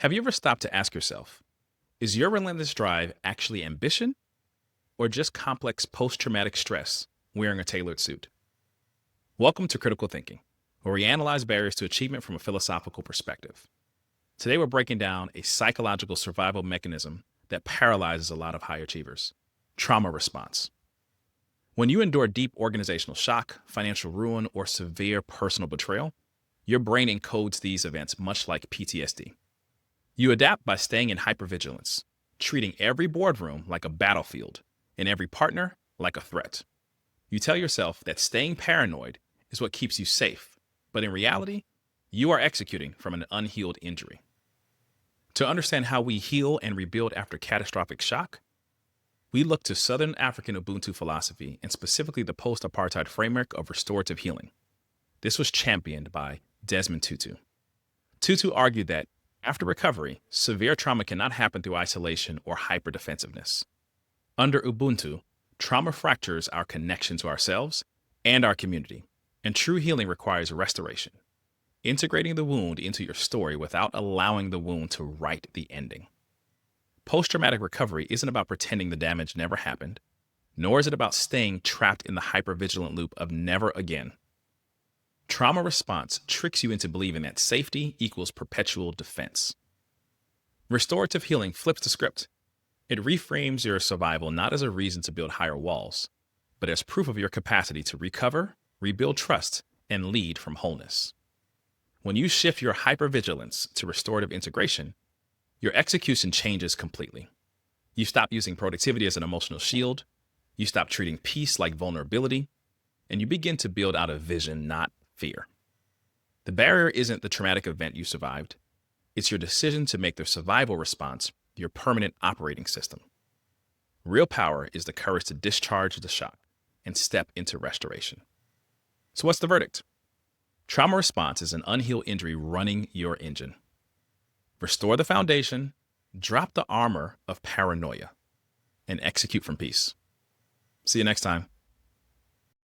Have you ever stopped to ask yourself, is your relentless drive actually ambition or just complex post traumatic stress wearing a tailored suit? Welcome to Critical Thinking, where we analyze barriers to achievement from a philosophical perspective. Today, we're breaking down a psychological survival mechanism that paralyzes a lot of high achievers: trauma response. When you endure deep organizational shock, financial ruin, or severe personal betrayal, your brain encodes these events much like PTSD. You adapt by staying in hypervigilance, treating every boardroom like a battlefield and every partner like a threat. You tell yourself that staying paranoid is what keeps you safe, but in reality, you are executing from an unhealed injury. To understand how we heal and rebuild after catastrophic shock, we look to Southern African Ubuntu philosophy and specifically the post-apartheid framework of restorative healing. This was championed by Desmond Tutu. Tutu argued that after recovery, severe trauma cannot happen through isolation or hyperdefensiveness. Under Ubuntu, trauma fractures our connection to ourselves and our community, and true healing requires restoration, integrating the wound into your story without allowing the wound to write the ending. Post-traumatic recovery isn't about pretending the damage never happened, nor is it about staying trapped in the hypervigilant loop of never again. Trauma response tricks you into believing that safety equals perpetual defense. Restorative healing flips the script. It reframes your survival not as a reason to build higher walls, but as proof of your capacity to recover, rebuild trust, and lead from wholeness. When you shift your hypervigilance to restorative integration, your execution changes completely. You stop using productivity as an emotional shield, you stop treating peace like vulnerability, and you begin to build out of vision, not fear. The barrier isn't the traumatic event you survived, it's your decision to make the survival response your permanent operating system. Real power is the courage to discharge the shock and step into restoration. So what's the verdict? Trauma response is an unhealed injury running your engine. Restore the foundation, drop the armor of paranoia, and execute from peace. See you next time.